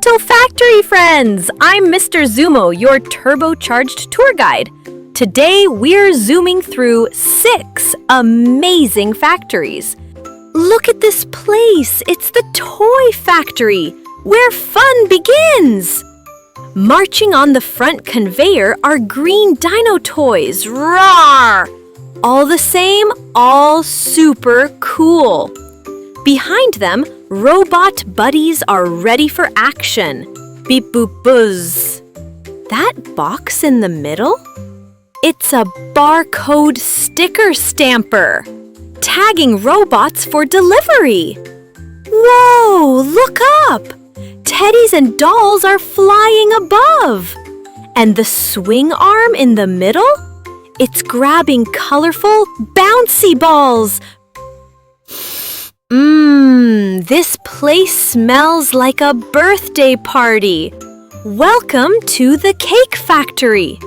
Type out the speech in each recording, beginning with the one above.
Little factory friends! I'm Mr. Zoomo, your turbocharged tour guide. Today we're zooming through 6 amazing factories. Look at this place! It's the toy factory, where fun begins! Marching on the front conveyor are green dino toys. Roar! All the same, all super cool. Behind them, robot buddies are ready for action. Beep boop buzz. That box in the middle? It's a barcode sticker stamper, tagging robots for delivery. Whoa, look up! Teddies and dolls are flying above. And the swing arm in the middle? It's grabbing colorful, bouncy balls. This place smells like a birthday party. Welcome to the cake factory.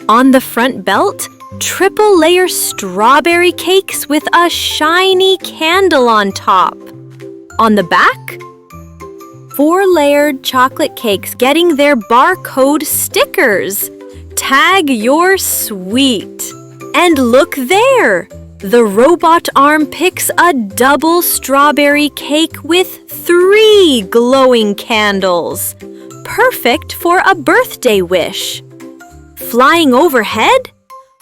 On the front belt, triple-layer strawberry cakes with a shiny candle on top. On the back, 4-layered chocolate cakes getting their barcode stickers. Tag your sweet. And look there! The robot arm picks a double strawberry cake with 3 glowing candles. Perfect for a birthday wish. Flying overhead?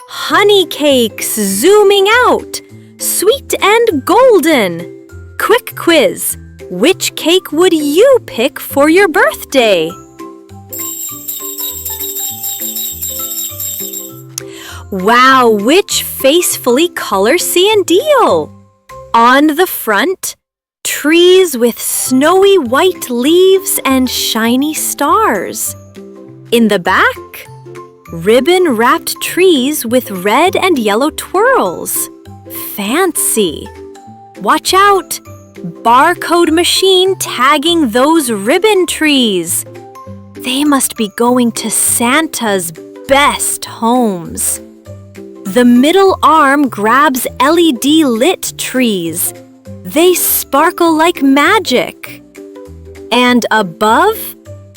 Honey cakes zooming out. Sweet and golden. Quick quiz. Which cake would you pick for your birthday? Wow, which facefully color see and deal? On the front, trees with snowy white leaves and shiny stars. In the back, ribbon-wrapped trees with red and yellow twirls. Fancy! Watch out! Barcode machine tagging those ribbon trees. They must be going to Santa's best homes. The middle arm grabs LED lit trees. They sparkle like magic. And above,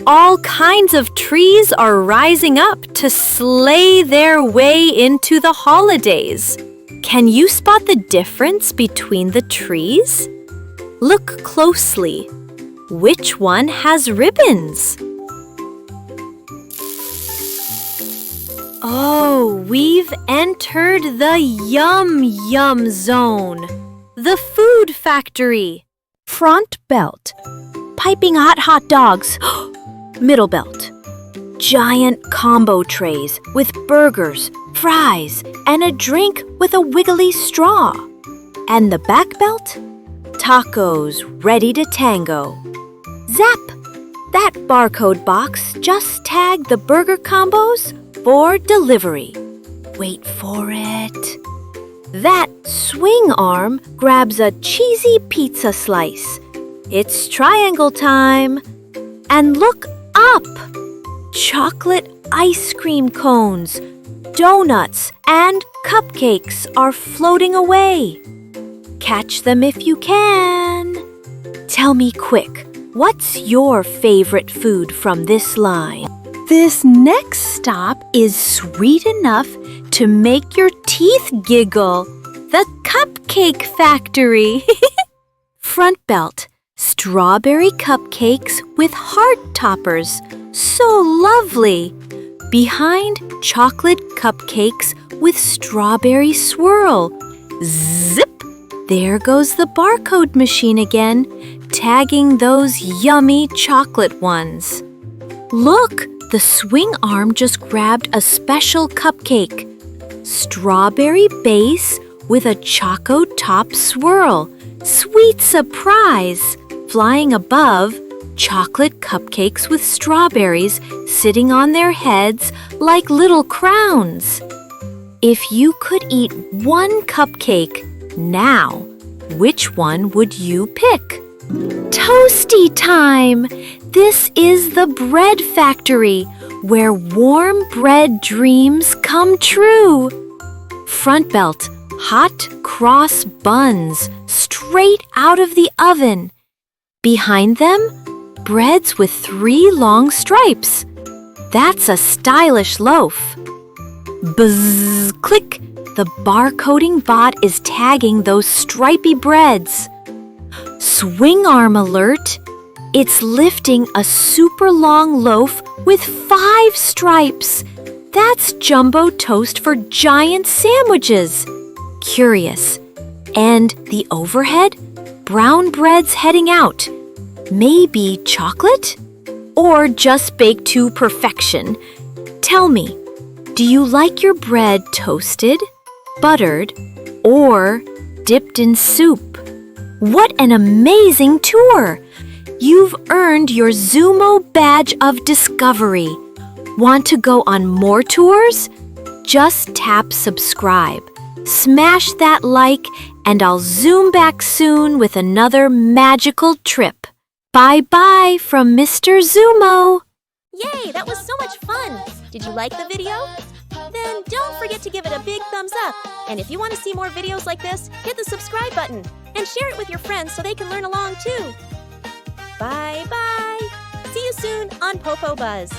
all kinds of trees are rising up to sleigh their way into the holidays. Can you spot the difference between the trees? Look closely. Which one has ribbons? Oh, we've entered the yum zone. The food factory. Front belt. Piping hot dogs. Middle belt. Giant combo trays with burgers, fries, and a drink with a wiggly straw. And the back belt? Tacos ready to tango. Zap! That barcode box just tagged the burger combos for delivery. Wait for it. That swing arm grabs a cheesy pizza slice. It's triangle time. And look up! Chocolate ice cream cones, donuts, and cupcakes are floating away. Catch them if you can. Tell me quick, what's your favorite food from this line? This next stop is sweet enough to make your teeth giggle. The cupcake factory. Front belt, strawberry cupcakes with heart toppers. So lovely. Behind, chocolate cupcakes with strawberry swirl. Zip! There goes the barcode machine again, tagging those yummy chocolate ones. Look, the swing arm just grabbed a special cupcake. Strawberry base with a choco top swirl. Sweet surprise! Flying above, chocolate cupcakes with strawberries sitting on their heads like little crowns. If you could eat one cupcake now, which one would you pick? Toasty time! This is the bread factory where warm bread dreams come true. Front belt, hot cross buns straight out of the oven. Behind them, breads with 3 long stripes. That's a stylish loaf. Buzz, click. The barcoding bot is tagging those stripy breads. Swing arm alert. It's lifting a super long loaf with 5 stripes. That's jumbo toast for giant sandwiches. Curious. And the overhead? Brown breads heading out. Maybe chocolate? Or just baked to perfection? Tell me, do you like your bread toasted, buttered, or dipped in soup? What an amazing tour! You've earned your Zoomo badge of discovery. Want to go on more tours? Just tap subscribe. Smash that like, and I'll zoom back soon with another magical trip. Bye-bye from Mr. Zoomo. Yay, that was so much fun! Did you like the video? Then don't forget to give it a big thumbs up. And if you want to see more videos like this, hit the subscribe button and share it with your friends so they can learn along too. Bye-bye! See you soon on PoPoBuzz.